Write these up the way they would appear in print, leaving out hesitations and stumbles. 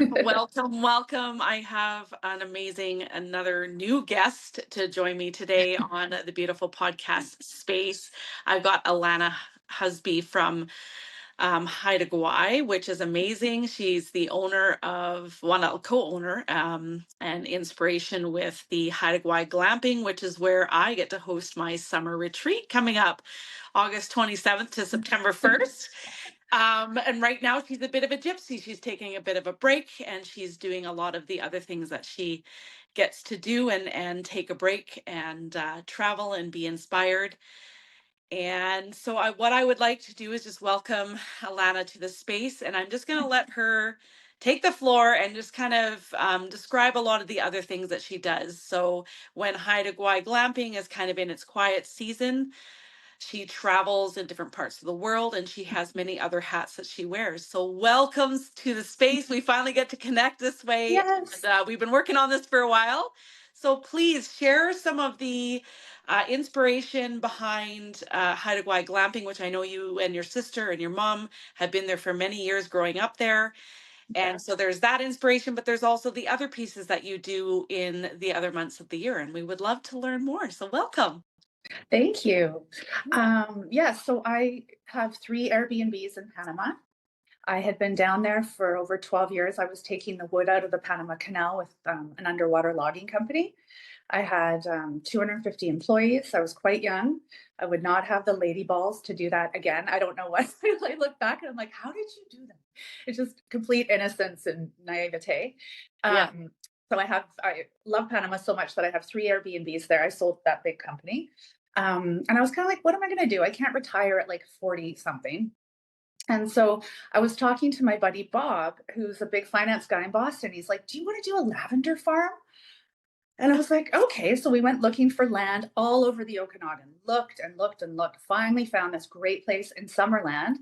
Welcome, welcome. I have an amazing, another new guest to join me today on the beautiful podcast space. I've got Alana Husby from Haida Gwaii, which is amazing. She's the owner of, one co-owner and inspiration with the Haida Gwaii Glamping, which is where I get to host my summer retreat coming up August 27th to September 1st. And right now she's a bit of a gypsy. She's taking a bit of a break and she's doing a lot of the other things that she gets to do and take a break and travel and be inspired. And so what I would like to do is just welcome Alana to the space, and I'm just going to let her take the floor and just kind of describe a lot of the other things that she does. So when Haida Gwaii Glamping is kind of in its quiet season, she travels in different parts of the world and she has many other hats that she wears. So, welcome to the space. We finally get to connect this way. Yes. And, we've been working on this for a while. So, please share some of the inspiration behind Haida Gwaii Glamping, which I know you and your sister and your mom have been there for many years growing up there. Yeah. And so there's that inspiration, but there's also the other pieces that you do in the other months of the year. And we would love to learn more. So, welcome. Thank you. Yeah. So I have 3 Airbnbs in Panama. I had been down there for over 12 years. I was taking the wood out of the Panama Canal with an underwater logging company. I had 250 employees. I was quite young. I would not have the lady balls to do that again. I don't know what. I look back and I'm like, how did you do that? It's just complete innocence and naivete. Yeah. I love Panama so much that I have 3 Airbnbs there. I sold that big company. And I was kind of like, what am I going to do? I can't retire at like 40 something. And so I was talking to my buddy Bob, who's a big finance guy in Boston. He's like, do you want to do a lavender farm? And I was like, okay. So we went looking for land all over the Okanagan, looked and looked and looked, finally found this great place in Summerland,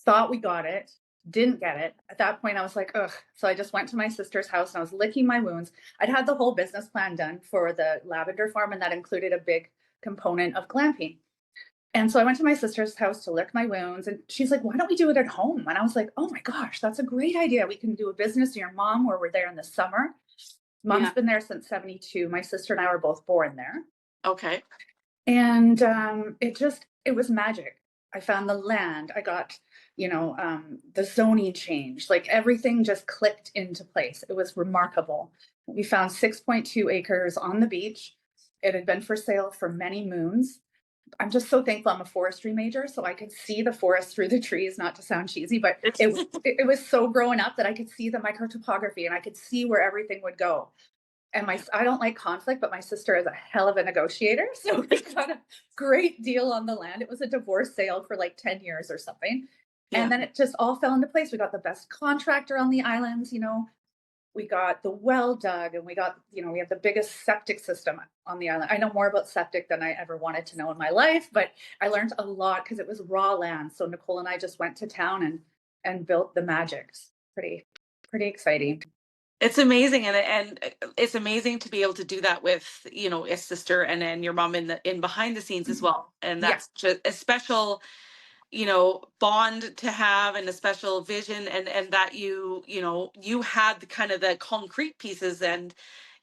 thought we got it, didn't get it. At that point, I was like, ugh. So I just went to my sister's house and I was licking my wounds. I'd had the whole business plan done for the lavender farm, and that included a big component of glamping. And so I went to my sister's house to lick my wounds. And she's like, why don't we do it at home? And I was like, oh my gosh, that's a great idea. We can do a business near mom where we're there in the summer. Mom's Yeah. been there since 72. My sister and I were both born there. Okay. And it was magic. I found the land. I got, the zoning changed. Like everything just clicked into place. It was remarkable. We found 6.2 acres on the beach. It had been for sale for many moons. I'm just so thankful I'm a forestry major, so I could see the forest through the trees, not to sound cheesy, but it was so growing up that I could see the microtopography and I could see where everything would go. And I don't like conflict, but my sister is a hell of a negotiator. So we got a great deal on the land. It was a divorce sale for like 10 years or something. Yeah. And then it just all fell into place. We got the best contractor on the islands, we got the well dug, and we have the biggest septic system on the island. I know more about septic than I ever wanted to know in my life, but I learned a lot because it was raw land. So Nicole and I just went to town and built the magics. Pretty exciting. It's amazing, and it's amazing to be able to do that with a sister and then your mom in behind the scenes as well. And Yeah. that's just a special bond to have, and a special vision, and that you had the kind of the concrete pieces, and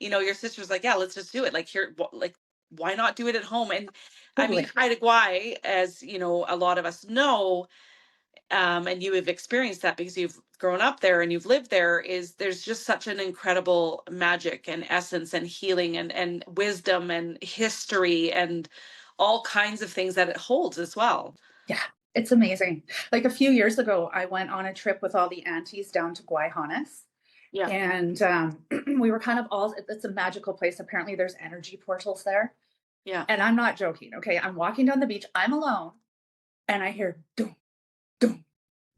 your sister's like, yeah, let's just do it, like, here, like, why not do it at home? And I mean, Totally. Haida Gwaii, as a lot of us know, and you have experienced that because you've grown up there and you've lived there, is there's just such an incredible magic and essence and healing and wisdom and history and all kinds of things that it holds as well. Yeah, it's amazing. Like a few years ago, I went on a trip with all the aunties down to Guayhanas. Yeah. And we were kind of it's a magical place. Apparently, there's energy portals there. Yeah. And I'm not joking. Okay. I'm walking down the beach, I'm alone, and I hear dum, dum,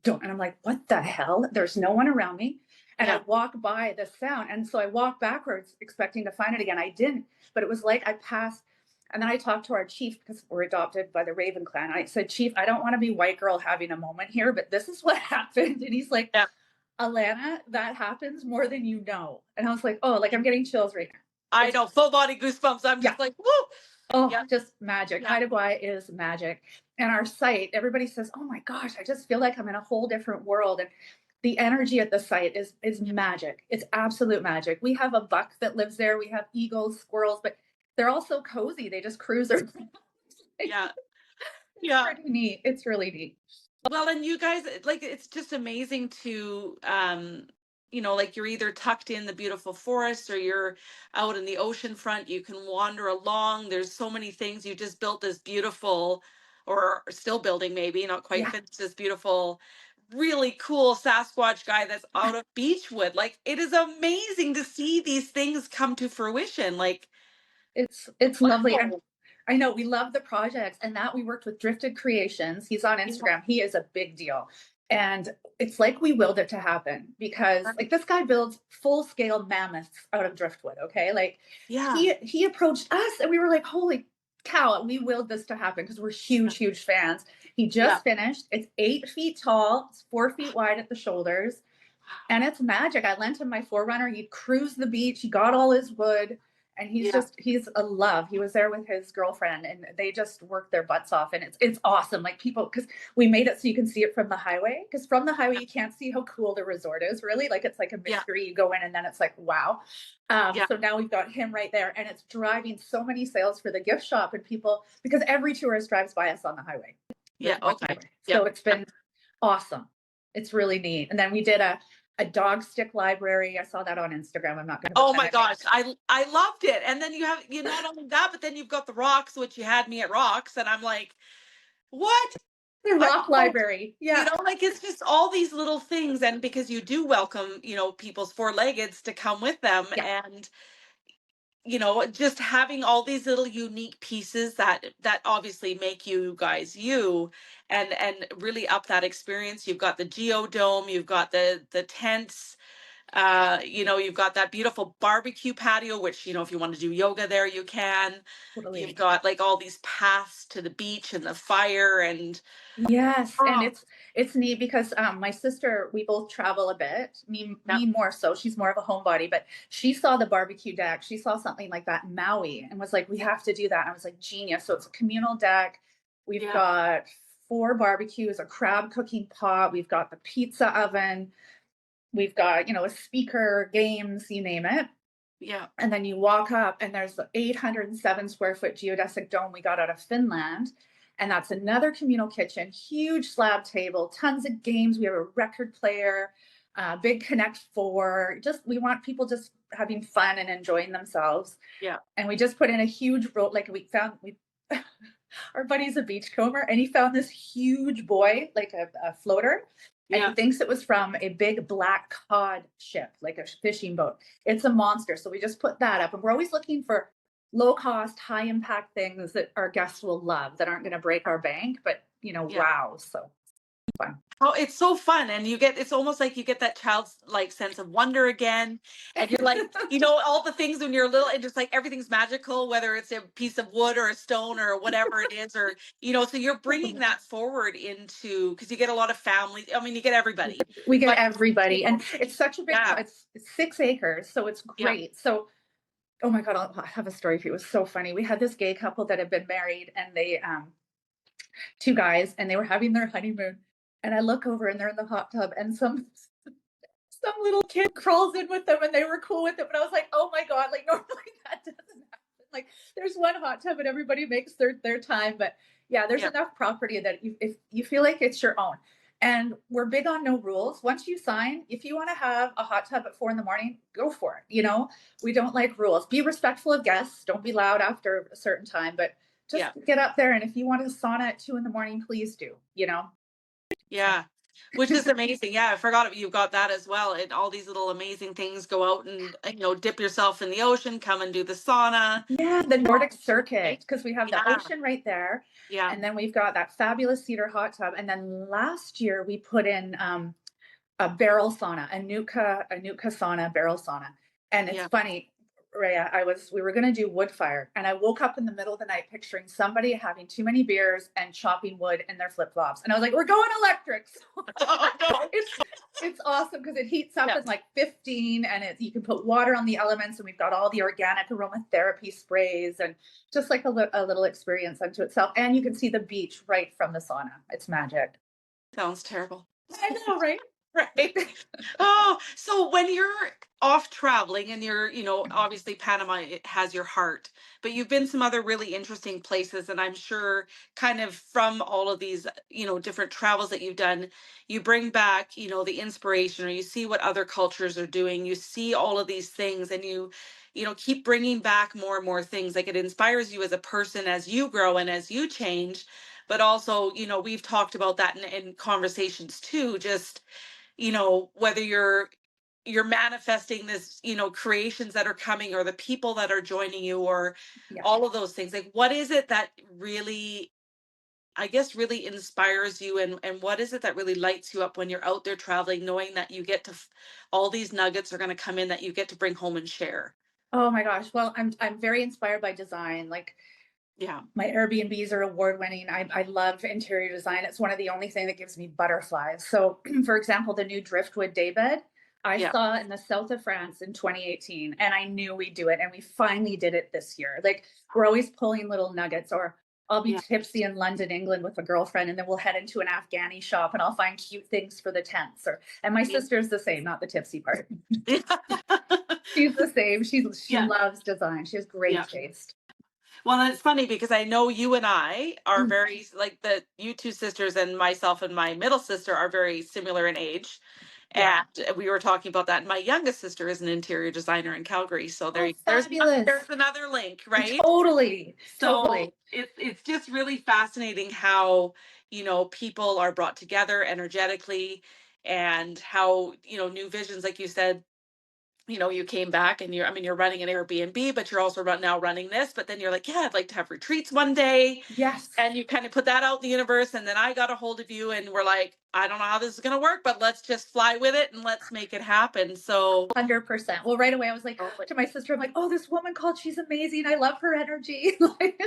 dum. And I'm like, what the hell? There's no one around me. And I Yeah. walk by the sound. And so I walk backwards, expecting to find it again. I didn't, but it was like I passed. And then I talked to our chief because we're adopted by the Raven clan. I said, Chief, I don't want to be white girl having a moment here, but this is what happened. And he's like, Yeah. Alana, that happens more than you know. And I was like, oh, like I'm getting chills right now. I It's know, full body goosebumps. I'm Yeah. just like, woo. Oh, Yeah. just magic. Yeah. Haida Gwaii is magic. And our site, everybody says, oh my gosh, I just feel like I'm in a whole different world. And the energy at the site is magic. It's absolute magic. We have a buck that lives there. We have eagles, squirrels, but they're all so cozy. They just cruise around. Yeah. It's Yeah. pretty neat. It's really neat. Well, and you guys, like, it's just amazing to, like you're either tucked in the beautiful forest or you're out in the ocean front. You can wander along. There's so many things. You just built this beautiful, or still building, maybe not quite Yeah, finished, this beautiful, really cool Sasquatch guy that's out of beechwood. Like, it is amazing to see these things come to fruition. Like, it's lovely. And wow. I know we love the projects and that we worked with Drifted Creations. He's on Yeah. Instagram. He is a big deal. And it's like we willed it to happen because like this guy builds full scale mammoths out of driftwood. Okay. Like Yeah. he approached us and we were like, holy cow, we willed this to happen because we're Yeah. huge fans. He Yeah. just finished. It's 8 feet tall, it's 4 feet wide at the shoulders, and it's magic. I lent him my Forerunner. He'd cruise the beach. He got all his wood, and Yeah. he's a love. He was there with his girlfriend, and they just worked their butts off. And it's awesome. Like people, because we made it so you can see it from the highway. Because from the highway, you can't see how cool the resort is. Really, like it's like a Yeah. mystery. You go in, and then it's like wow. Yeah. So now we've got him right there, and it's driving so many sales for the gift shop and people because every tourist drives by us on the highway. The Yeah. north Okay. highway. So Yep. it's been awesome. It's really neat. And then we did a dog stick library. I saw that on Instagram. I'm not going to Oh pretend my I made gosh, I loved it. And then you not only that, but then you've got the rocks, which you had me at rocks, and I'm like, what? the I rock don't know. library. Yeah, Like, it's just all these little things, and because you do welcome, people's four-leggeds to come with them, yeah, and just having all these little unique pieces that obviously make you guys you, and really up that experience. You've got the geodome, you've got the tents, you've got that beautiful barbecue patio, which, if you want to do yoga there, you can. You've totally. got like all these paths to the beach and the fire, and Yes, and oh, it's neat because my sister, we both travel a bit. Me yeah, me more so. She's more of a homebody, but she saw the barbecue deck. She saw something like that in Maui and was like, "We have to do that." And I was like, "Genius!" So it's a communal deck. We've yeah, got 4 barbecues, a crab cooking pot. We've got the pizza oven. We've got a speaker, games, you name it. yeah, And then you walk up, and there's the 807 square foot geodesic dome we got out of Finland. And that's another communal kitchen, huge slab table, tons of games. We have a record player, big Connect Four. Just we want people just having fun and enjoying themselves. yeah, And we just put in a huge road. Like we our buddy's a beachcomber, and he found this huge buoy, like a floater, and he yeah, thinks it was from a big black cod ship, like a fishing boat. It's a monster. So we just put that up, and we're always looking for low cost, high impact things that our guests will love that aren't going to break our bank, but yeah. wow, so fun. Oh, it's so fun. And it's almost like you get that child's like sense of wonder again. And you're like, all the things when you're little, and just like everything's magical, whether it's a piece of wood or a stone or whatever it is, or, so you're bringing that forward into, because you get a lot of families. I mean, you get everybody, We get but, everybody, and it's such a big. yeah, It's 6 acres, so it's yeah, great. So oh my God, I have a story for you. It was so funny. We had this gay couple that had been married, and they 2 guys, and they were having their honeymoon. And I look over, and they're in the hot tub, and some little kid crawls in with them, and they were cool with it. But I was like, oh my God, like normally that doesn't happen. Like there's one hot tub, and everybody makes their time. But yeah, there's yeah, enough property that if you feel like it's your own. And we're big on no rules. Once you sign, if you want to have a hot tub at 4 in the morning, go for it. We don't like rules. Be respectful of guests. Don't be loud after a certain time, but just yeah. get up there. And if you want to sauna at 2 in the morning, please do. So Yeah. Which is amazing. Yeah, I forgot you've got that as well. And all these little amazing things. Go out and, dip yourself in the ocean, come and do the sauna. yeah, the Nordic circuit, because we have the Yeah. ocean right there. Yeah. And then we've got that fabulous cedar hot tub. And then last year we put in a barrel sauna, a nuka sauna, barrel sauna. And it's Yeah. funny, Rhea, we were gonna do wood fire, and I woke up in the middle of the night picturing somebody having too many beers and chopping wood in their flip-flops. And I was like, we're going electric. Oh no. it's it's awesome because it heats up Yeah. in like 15, and you can put water on the elements, and we've got all the organic aromatherapy sprays, and just like a little experience unto itself. And you can see the beach right from the sauna. It's magic. Sounds terrible. I know, right? Right. Oh, so when you're off traveling and you're, obviously Panama it has your heart, but you've been some other really interesting places. And I'm sure kind of from all of these, different travels that you've done, you bring back, the inspiration or you see what other cultures are doing. You see all of these things and you keep bringing back more and more things. Like it inspires you as a person as you grow and as you change. But also, we've talked about that in conversations too, just whether you're manifesting this, creations that are coming or the people that are joining you or Yeah. all of those things. Like what is it that really, I guess, really inspires you, and what is it that really lights you up when you're out there traveling, knowing that you get to all these nuggets are going to come in that you get to bring home and share? Oh my gosh. Well, I'm very inspired by design. Like Yeah. my Airbnbs are award winning. I love interior design. It's one of the only thing that gives me butterflies. So, for example, the new driftwood daybed I Yeah. saw in the south of France in 2018, and I knew we'd do it, and we finally did it this year. Like we're always pulling little nuggets, or I'll be Yeah. tipsy in London, England, with a girlfriend, and then we'll head into an Afghani shop, and I'll find cute things for the tents. Or and my Yeah. sister's the same, not the tipsy part. Yeah. She's the same. She Yeah. loves design. She has Yeah. great taste. Well, and it's funny because I know you and I are Mm, very like the you two sisters and myself and my middle sister are very similar in age. yeah. And we were talking about that. My youngest sister is an interior designer in Calgary. So Oh, there's fabulous. another link, right? Totally, So totally. it's just really fascinating how, people are brought together energetically and how, new visions, like you said, you came back and you're running an Airbnb, but you're also now running this. But then you're like, yeah, I'd like to have retreats one day. Yes, And you kind of put that out in the universe. And then I got a hold of you and we're like, I don't know how this is going to work, but let's just fly with it and let's make it happen. So, 100%. Well, right away, I was like oh, to my sister, I'm like, oh, this woman called, she's amazing. I love her energy. Like,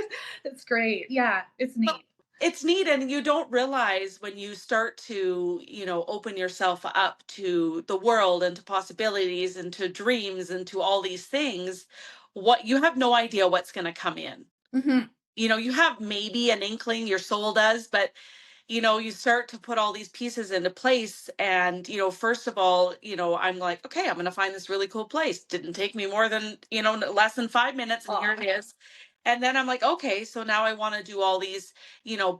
it's great. Yeah, it's but neat. it's neat. And you don't realize when you start to, open yourself up to the world and to possibilities and to dreams and to all these things, what you have no idea what's going to come in. Hmm. You have maybe an inkling, your soul does, but you start to put all these pieces into place. And, first of all, I'm like, okay, I'm going to find this really cool place. Didn't take me more than, less than 5 minutes. And here Oh, it is. And then I'm like, okay, so now I want to do all these,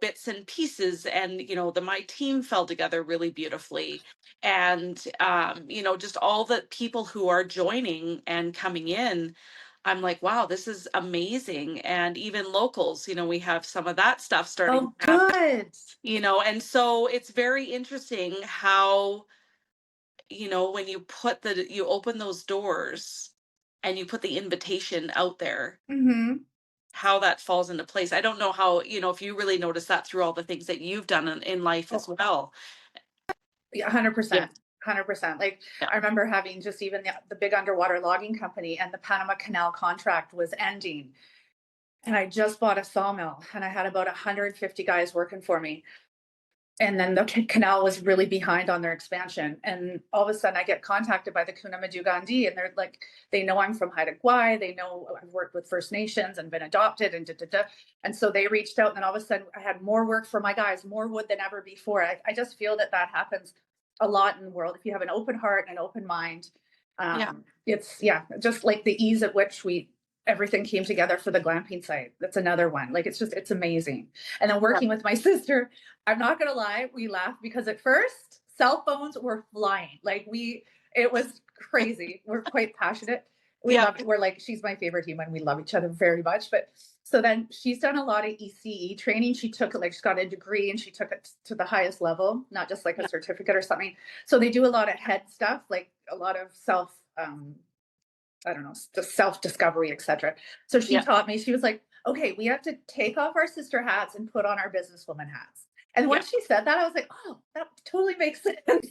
bits and pieces. And, my team fell together really beautifully. And, just all the people who are joining and coming in. I'm like, wow, this is amazing. And even locals, we have some of that stuff starting oh, to happen, good. and so it's very interesting how, when you open those doors and you put the invitation out there, Hmm. how that falls into place. I don't know how, if you really notice that through all the things that you've done in life as Oh, well. yeah, Yeah. 100%. 100%. Like Yeah. I remember having just even the big underwater logging company, and the Panama Canal contract was ending. And I just bought a sawmill, and I had about 150 guys working for me. And then the canal was really behind on their expansion. And all of a sudden, I get contacted by the Kunamadu Gandhi, and they're like, they know I'm from Haida Gwaii. They know I've worked with First Nations and been adopted, and da, da, da. And so they reached out, and then all of a sudden, I had more work for my guys, more wood than ever before. I just feel that that happens a lot in the world. If you have an open heart and an open mind, Yeah. it's, yeah, just like the ease at which everything came together for the glamping site. That's another one. Like it's amazing. And then Yeah. working with my sister, I'm not gonna lie, we laughed because at first cell phones were flying. It was crazy. We're quite passionate. We Yeah. love it. We're like, she's my favorite human. We love each other very much. But so then she's done a lot of ECE training. She took it, like she's got a degree and she took it to the highest level, not just like a Yeah. certificate or something. So they do a lot of head stuff, like a lot of I don't know, just self-discovery, etc. So she Yeah. taught me, she was like, okay, we have to take off our sister hats and put on our businesswoman hats. And Yeah. once she said that, I was like, oh, that totally makes sense.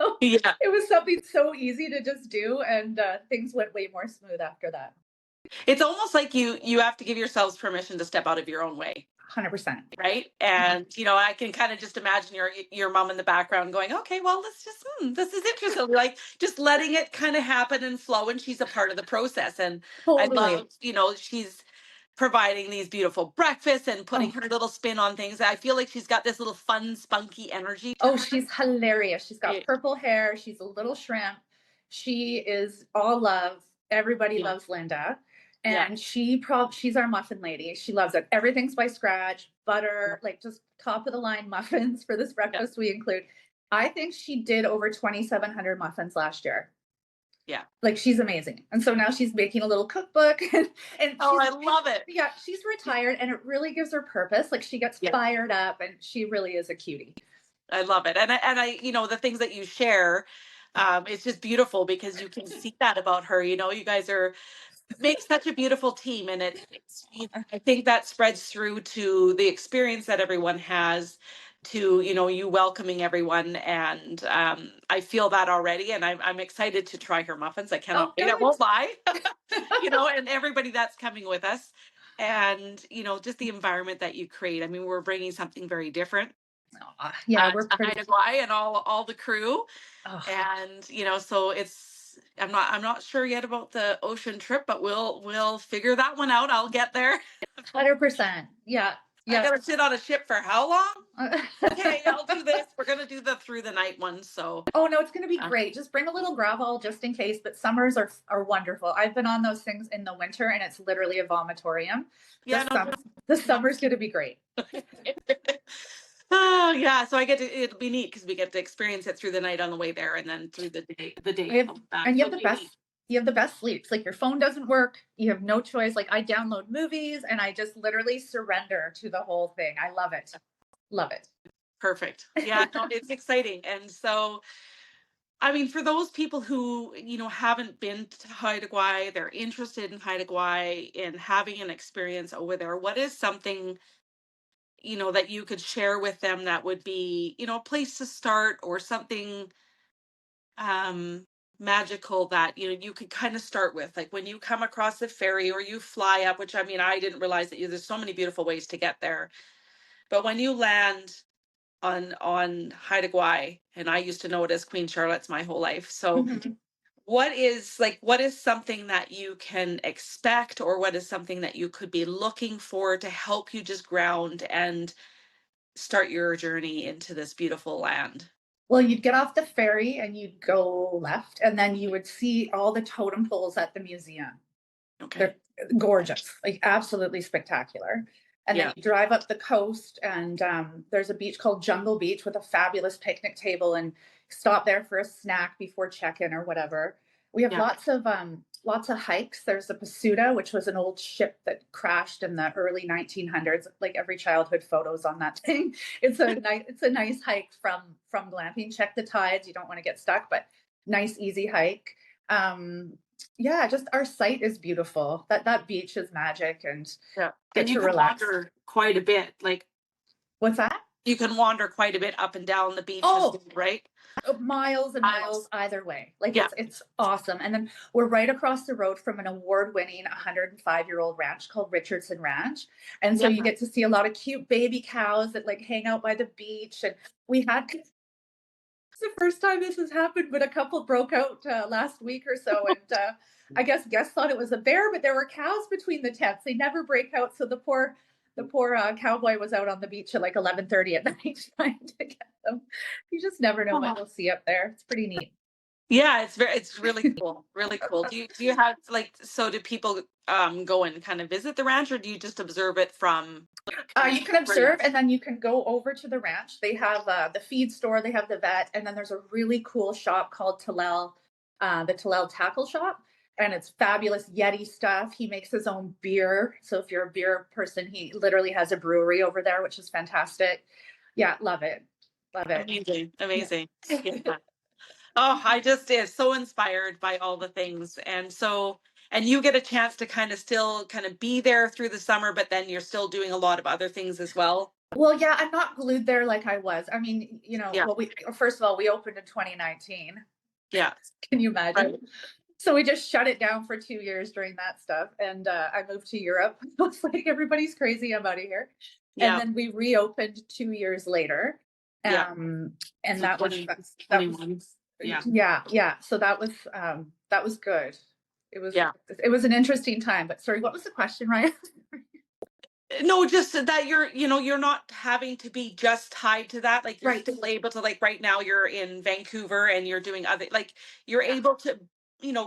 So Yeah. it was something so easy to just do. And things went way more smooth after that. It's almost like you have to give yourselves permission to step out of your own way. 100%. Right. And, I can kind of just imagine your mom in the background going, okay, well, let's just, this is interesting. Like just letting it kind of happen and flow. And she's a part of the process. And I Totally. love, she's providing these beautiful breakfasts and putting her little spin on things. I feel like she's got this little fun, spunky energy to Oh, her. she's hilarious. She's got Yeah, purple hair. She's a little shrimp. She is all love. Everybody yeah, loves Linda. yeah, And she's our muffin lady. She loves it. Everything's by scratch, butter, like just top of the line muffins for this yeah, breakfast we include. I think she did over 2,700 muffins last year. yeah. Like she's amazing. And so now she's making a little cookbook and Oh, she's I love it. yeah, she's retired and it really gives her purpose. Like she gets Yeah, fired up and she really is a cutie. I love it. And I, the things that you share, it's just beautiful because you can see that about her. You guys are make such a beautiful team, and I think that spreads through to the experience that everyone has, to you welcoming everyone, and I feel that already, and I'm excited to try her muffins. I cannot Oh, wait. I good. won't lie. And everybody that's coming with us, and just the environment that you create. I mean, we're bringing something very different Yeah, we're to pretty. Haida Gwaii and all the crew, Oh, and so it's I'm not sure yet about the ocean trip, but we'll figure that one out. I'll get there. 100%. Yeah, I yeah. gotta sit on a ship for how long? Okay, I'll do this. We're gonna do the through the night one. So Oh no, it's gonna be uh, great. Just bring a little gravel just in case. But summers are wonderful. I've been on those things in the winter, and it's literally a vomitorium. The yeah, no, sum the summer's gonna be great. oh yeah, so it'll be neat because we get to experience it through the night on the way there, and then through the day We have, coming back. and So it'll be neat. you have the best sleeps. Like your phone doesn't work. You have no choice. Like I download movies and I just literally surrender to the whole thing. I love it. Love it. Perfect. Yeah, no, it's exciting. And so, I mean, for those people who, haven't been to Haida Gwaii, they're interested in Haida Gwaii, in having an experience over there, what is something, that you could share with them that would be, a place to start, or something um magical that, you could kind of start with, like when you come across the ferry or you fly up, which I mean, I didn't realize that there's so many beautiful ways to get there. But when you land on Haida Gwaii, and I used to know it as Queen Charlotte's my whole life. So Mhm. what is something that you can expect, or what is something that you could be looking for to help you just ground and start your journey into this beautiful land? Well, you'd get off the ferry and you'd go left, and then you would see all the totem poles at the museum. They're Okay. gorgeous, like absolutely spectacular. And then Yeah. you drive up the coast, and there's a beach called Jungle Beach with a fabulous picnic table, and stop there for a snack before check-in or whatever. We have Yeah. lots of hikes. There's the Pasuda, which was an old ship that crashed in the early 1900s. Like every childhood photos on that thing. It's a nice hike from glamping. Check the tides. You don't want to get stuck, but nice easy hike. Um, yeah, just our site is beautiful. That beach is magic and Yeah. get And you to can relax. wander quite a bit. Like, What's that? you can wander quite a bit up and down the beaches, Oh, right? miles and Miles. miles either way. Like Yeah. it's awesome. And then we're right across the road from an award-winning 105-year-old ranch called Richardson Ranch. And so Yeah. you get to see a lot of cute baby cows that like hang out by the beach. And we had it's the first time this has happened, but a couple broke out last week or so, and I guess guests thought it was a bear, but there were cows between the tents. They never break out, so the poor cowboy was out on the beach at like 11:30 at night trying to get them. You just never know what Oh. you'll see up there. It's pretty neat. Yeah, it's really cool. Really cool. Do you have, like, so do people go and kind of visit the ranch, or do you just observe it from kind of You can where you observe, and then you can go over to the ranch. They have the feed store, they have the vet, and then there's a really cool shop called Tlell, the Tlell Tackle Shop, and it's fabulous Yeti stuff. He makes his own beer, so if you're a beer person, he literally has a brewery over there, which is fantastic. Yeah, love it, love it. amazing, Yeah. amazing. Yeah. Oh, I just is so inspired by all the things. And you get a chance to kind of still kind of be there through the summer, but then you're still doing a lot of other things as well. Well, yeah, I'm not glued there like I was. I mean, Yeah. well, we first of all, we opened in 2019. Yeah. Can you Right. imagine? So we just shut it down for 2 years during that stuff, and I moved to Europe. I was like, everybody's crazy. I'm out of here. And Yeah. then we reopened 2 years later, Yeah. um, and So that was 20 that, that was 21. Yeah. yeah, yeah. So that was good. Yeah. it was an interesting time. But sorry, what was the question, Ryan? No, just that you're not having to be just tied to that. Like you're Right. still able to, like right now you're in Vancouver and you're doing other, like you're Yeah. able to,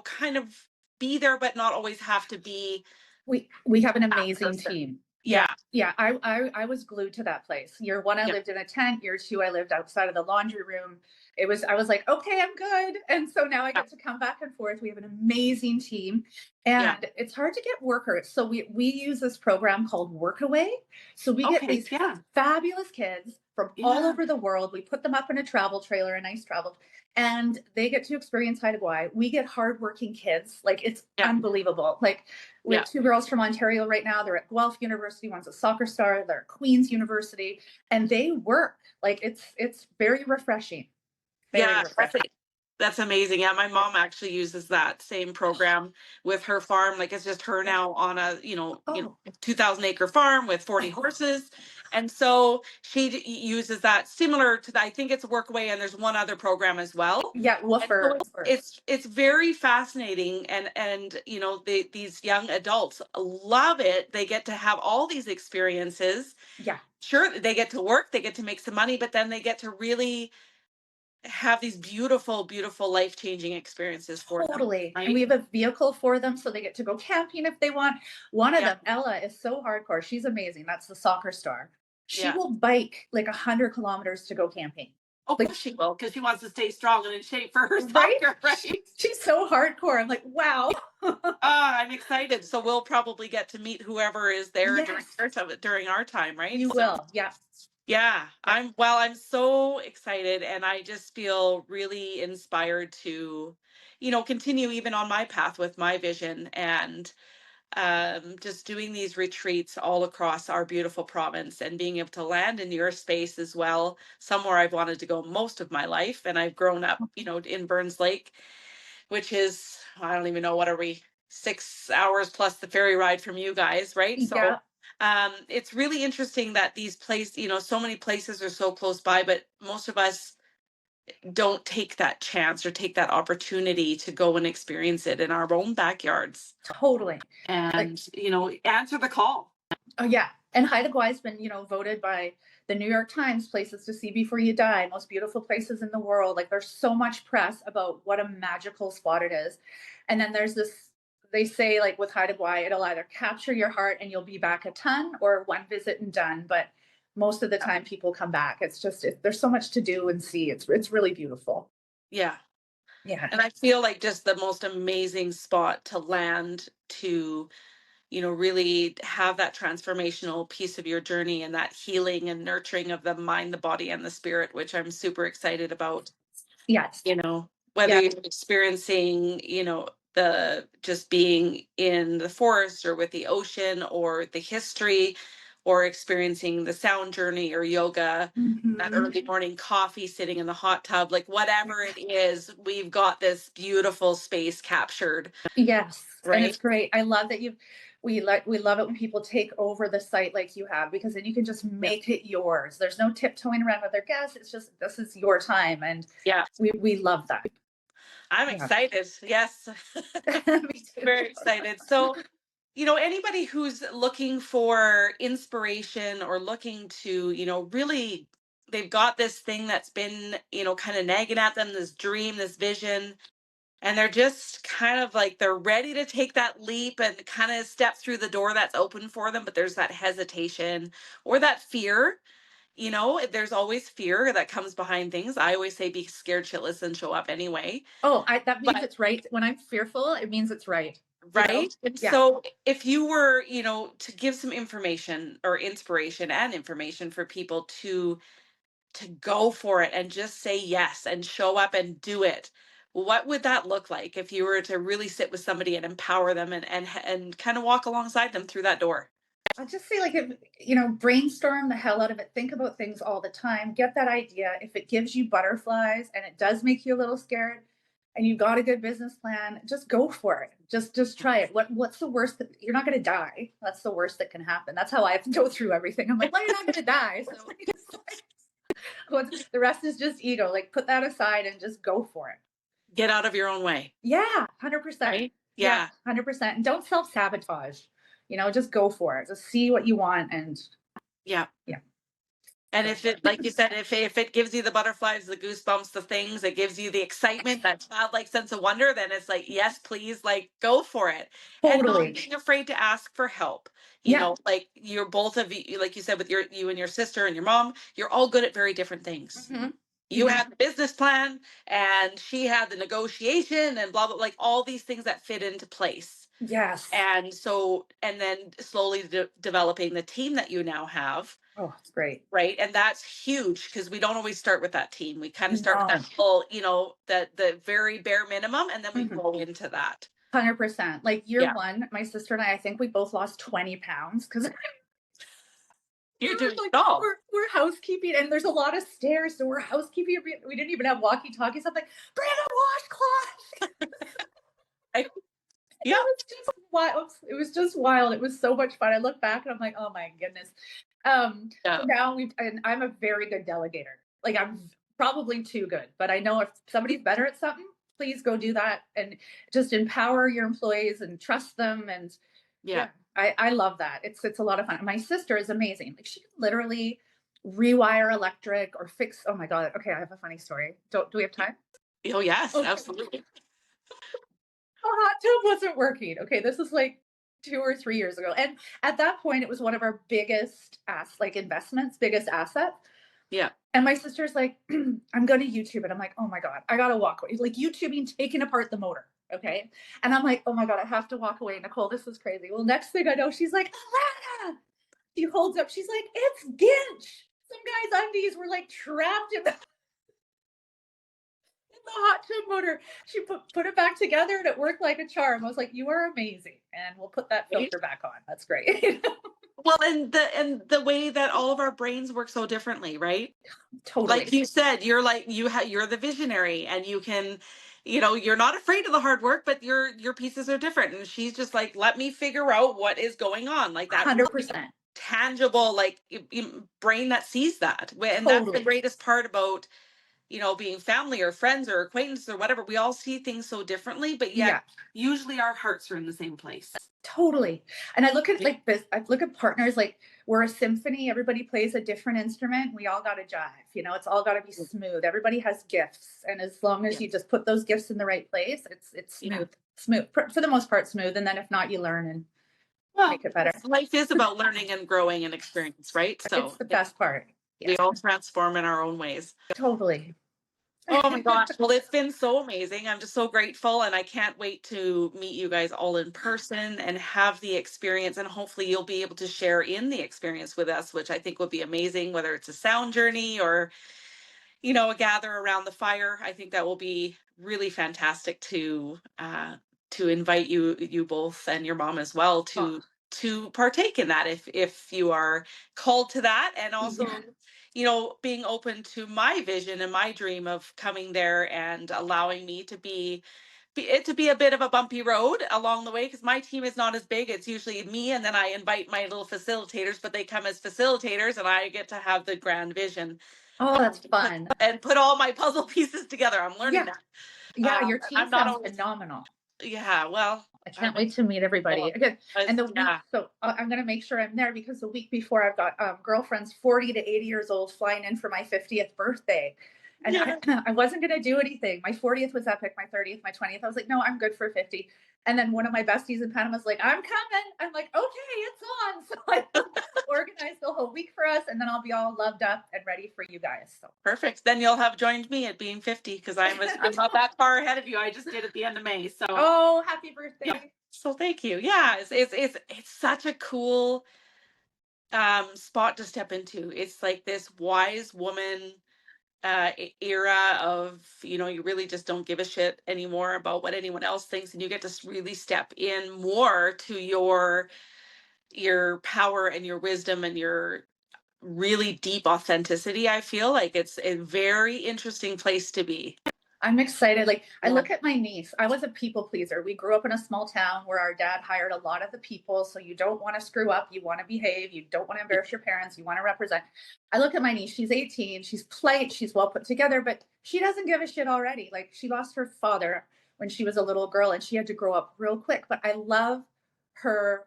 kind of be there, but not always have to be We have an that amazing person. team. Yeah. Yeah. Yeah. I was glued to that place. Year one, I Yeah. lived in a tent. Year two, I lived outside of the laundry room. I was like, okay, I'm good. And so now I Yeah. get to come back and forth. We have an amazing team. Yeah. And it's hard to get workers. So we use this program called Workaway. So we get Okay. these Yeah. fabulous kids from all Yeah. over the world. We put them up in a travel trailer, a nice travel, and they get to experience Haida Gwaii. We get hardworking kids. Like it's Yeah. unbelievable. Like we have Yeah. two girls from Ontario right now. They're at Guelph University. One's a soccer star. They're at Queen's University, and they work. Like it's very refreshing. Very Yeah. refreshing. That's amazing. Yeah, my mom actually uses that same program with her farm. Like it's just her Yeah. now on a, Oh, 2000-acre farm with 40 oh, horses. And so she uses that similar to that. I think it's Workaway and there's one other program as well. yeah, And so woofer. it's very fascinating and these young adults love it. They get to have all these experiences. Yeah, Sure, they get to work, they get to make some money, but then they get to really have these beautiful, beautiful life-changing experiences for them, totally. And we right? have a vehicle for them so they get to go camping if they want. One of Yeah, them, Ella, is so hardcore. She's amazing. That's the soccer star. She yeah. will bike like 100 kilometers to go camping. Of Like, course she will, because she wants to stay strong and in shape for her right? soccer, right? She's so hardcore. I'm like, wow. Ah, I'm excited. So we'll probably get to meet whoever is there during Yes, our time, right? you So will. Yeah. yeah, Yeah. I'm so excited and I just feel really inspired to, continue even on my path with my vision and just doing these retreats all across our beautiful province and being able to land in your space as well, somewhere I've wanted to go most of my life. And I've grown up, in Burns Lake, which is, I don't even know, what are we, 6 hours plus the ferry ride from you guys, right? So Yeah. it's really interesting that these places, so many places are so close by, but most of us don't take that chance or take that opportunity to go and experience it in our own backyards Totally. Like, and answer the call. oh yeah. And Haida Gwaii been, voted by the New York Times places to see before you die, most beautiful places in the world. Like there's so much press about what a magical spot it is. And then there's this, they say like with Haida Gwaii, it'll either capture your heart and you'll be back a ton or one visit and done. But most of the time people come back. It's just, there's so much to do and see. It's really beautiful. Yeah, Yeah. and I feel like just the most amazing spot to land to really have that transformational piece of your journey and that healing and nurturing of the mind, the body, and the spirit, which I'm super excited about. Yes. Whether Yeah. you're experiencing, the just being in the forest or with the ocean or the history or experiencing the sound journey or yoga, that Mhm. early morning coffee, sitting in the hot tub, like whatever it is, we've got this beautiful space captured, Yes, and it's right? great. I love that we love it when people take over the site like you have because then you can just Yeah. make it yours. There's no tiptoeing around with their guests. It's just this is your time and Yeah. we love that. I'm Yeah. excited. Yes. Me too. Very excited. So, anybody who's looking for inspiration or looking to, really, they've got this thing that's been, kind of nagging at them, this dream, this vision, and they're just kind of like they're ready to take that leap and kind of step through the door that's open for them, but there's that hesitation or that fear. There's always fear that comes behind things. I always say be scared shitless and show up anyway. Oh, that means But it's right. When I'm fearful, it means it's right. right? And Yeah. so if you were, to give some information or inspiration and information for people to go for it and just say yes and show up and do it, what would that look like if you were to really sit with somebody and empower them and kind of walk alongside them through that door? I'll just say, like, if, brainstorm the hell out of it. Think about things all the time. Get that idea. If it gives you butterflies and it does make you a little scared, and you got a good business plan, just go for it. Just try it. What's the worst that you're not going to die? That's the worst that can happen. That's how I have to go through everything. I'm like, well, you're not going to die, so the rest is just ego. Like, put that aside and just go for it. Get out of your own way, Yeah, 100%. right? Yeah, Yeah. 100%. And don't self-sabotage. Just go for it. Just see what you want and Yeah. yeah, And go if for it, it. like you said, if it gives you the butterflies, the goosebumps, the things, it gives you the excitement, that childlike sense of wonder, then it's like, yes, please, like go for it. And not Totally. being afraid to ask for help. Yeah. Like you're both of you, like you said, with you and your sister and your mom, you're all good at very different things. Hmm. You Hmm. had the business plan and she had the negotiation and blah blah, like all these things that fit into place. Yes. And so, and then slowly developing the team that you now have, Oh, it's great. right? And that's huge because we don't always start with that team. We kind of start with No. that full, that the very bare minimum, and then we Mhm. grow into that. 100%. Like year Yeah, one, my sister and I think we both lost 20 pounds because you're we're doing it like, all. we're housekeeping and there's a lot of stairs. So we're housekeeping. We didn't even have walkie talkies. I'm like, bring a washcloth. I, It yeah, was just wild. It was just wild. It was so much fun. I look back and I'm like, oh my goodness. So yeah, now and I'm a very good delegator. Like I'm probably too good, but I know if somebody's better at something, please go do that and just empower your employees and trust them. And yeah. yeah, I love that. It's a lot of fun. My sister is amazing. Like she can literally rewire electric or fix. Oh my god. Okay, I have a funny story. Do we have time? Oh yes, Okay. absolutely. A hot tub wasn't working. Okay, this is like 2 or 3 years ago. And at that point, it was one of our biggest like investments, biggest assets. Yeah, And my sister's like, I'm going to YouTube it. I'm like, oh my God, I got to walk away. Like YouTubing, taking apart the motor. Okay. And I'm like, oh my God, I have to walk away. Nicole, this is crazy. Well, next thing I know, she's like, Alana. She holds up. She's like, it's Ginch. Some guy's undies were like trapped in the hot tub motor. She put it back together and it worked like a charm. I was like, you are amazing. And we'll put that right. filter back on. That's great. Well, and the way that all of our brains work so differently, right? Like Totally. you said, you're the visionary, and you can, you're not afraid of the hard work, but your pieces are different. And she's just like, let me figure out what is going on, like that really 100%. tangible, like brain that sees that. And that's the Totally. greatest part about being family or friends or acquaintances or whatever. We all see things so differently, but yet Yeah. usually our hearts are in the same place. Totally. And I look at Yeah. like this, I look at partners like we're a symphony, everybody plays a different instrument. We all got to jive, it's all got to be smooth. Everybody has gifts. And as long as Yeah. you just put those gifts in the right place, it's Yeah. smooth for the most part, smooth. And then if not, you learn and Well, make it better. life is about learning and growing and experience, right? It's So the best part. we Yeah, all transform in our own ways. totally. Oh my gosh. Well, it's been so amazing. I'm just so grateful. And I can't wait to meet you guys all in person and have the experience. And hopefully, you'll be able to share in the experience with us, which I think would be amazing, whether it's a sound journey or, a gather around the fire. I think that will be really fantastic to invite you both and your mom as well Oh, to partake in that if you are called to that, and also yeah. being open to my vision and my dream of coming there and allowing me to be a bit of a bumpy road along the way, because my team is not as big. It's usually me, and then I invite my little facilitators, but they come as facilitators and I get to have the grand vision, Oh, that's to fun. put all my puzzle pieces together. I'm learning Yeah. that. Yeah. Your I'm team not sounds always, phenomenal. yeah, well, I I, can't wait to meet everybody well, again. And the week, yeah, so I'm going to make sure I'm there because the week before I've got girlfriends 40 to 80 years old flying in for my 50th birthday. And yeah. I wasn't going to do anything. My 40th was epic. My 30th, my 20th. I was like, no, I'm good for 50. And then one of my besties in Panama's like, I'm coming. I'm like, okay, it's on. So I organized the whole week for us. And then I'll be all loved up and ready for you guys. So Perfect. Then you'll have joined me at being 50, because I'm not that far ahead of you. I just did at the end of May. So oh, happy yeah. birthday. So thank you. Yeah, it's such a cool spot to step into. It's like this wise woman era of, you really just don't give a shit anymore about what anyone else thinks, and you get to really step in more to your power and your wisdom and your really deep authenticity. I feel like it's a very interesting place to be. I'm excited. Like I Yeah. look at my niece. I was a people pleaser. We grew up in a small town where our dad hired a lot of the people. So you don't want to screw up. You want to behave. You don't want to embarrass your parents. You want to represent. I look at my niece. She's 18. She's polite. She's well put together, but she doesn't give a shit already. Like she lost her father when she was a little girl, and she had to grow up real quick. But I love her,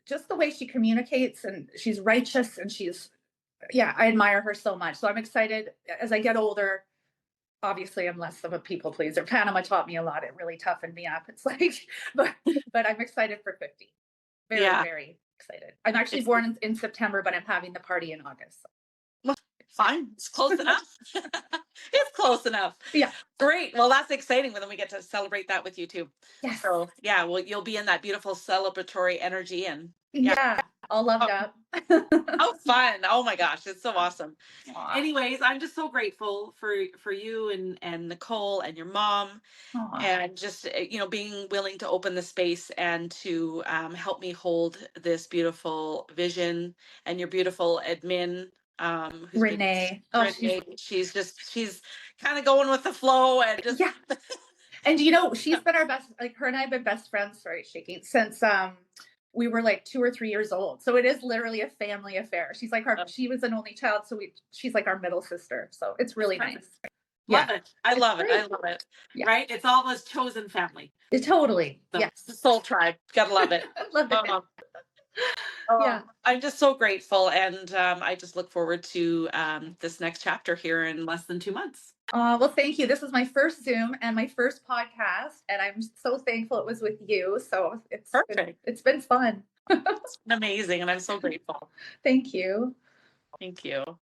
just the way she communicates, and she's righteous, and yeah, I admire her so much. So I'm excited as I get older. Obviously, I'm less of a people pleaser. Panama taught me a lot. It really toughened me up. It's like, but I'm excited for 50. Very, Yeah. very excited. I'm actually It's born in September, but I'm having the party in August. So. well, fine. It's close enough. It's close enough. Yeah. Great. Well, that's exciting when we get to celebrate that with you too. Yes. So yeah, well, you'll be in that beautiful celebratory energy and yeah. Yeah. All loved Oh, up. how fun. Oh my gosh, it's so awesome. Aw. Anyways, I'm just so grateful for you and Nicole and your mom Aw. and just being willing to open the space and to help me hold this beautiful vision and your beautiful admin who's been Renee. Oh, Renee. She's kind of going with the flow and just yeah. And she's been our best, like her and I have been best friends, sorry, shaking, since we were like 2 or 3 years old. So it is literally a family affair. She's like she was an only child, so she's like our middle sister. So it's really nice. love Yeah. it. I It's love it. I great. love it. Yeah. Right? It's almost chosen family. Totally. The Yes. soul tribe. Gotta love it. I love it. Um, Yeah. I'm just so grateful, and I just look forward to this next chapter here in less than 2 months. Well, thank you. This is my first Zoom and my first podcast, and I'm so thankful it was with you. So Perfect. it's been fun. It's been amazing, and I'm so grateful. Thank you. Thank you.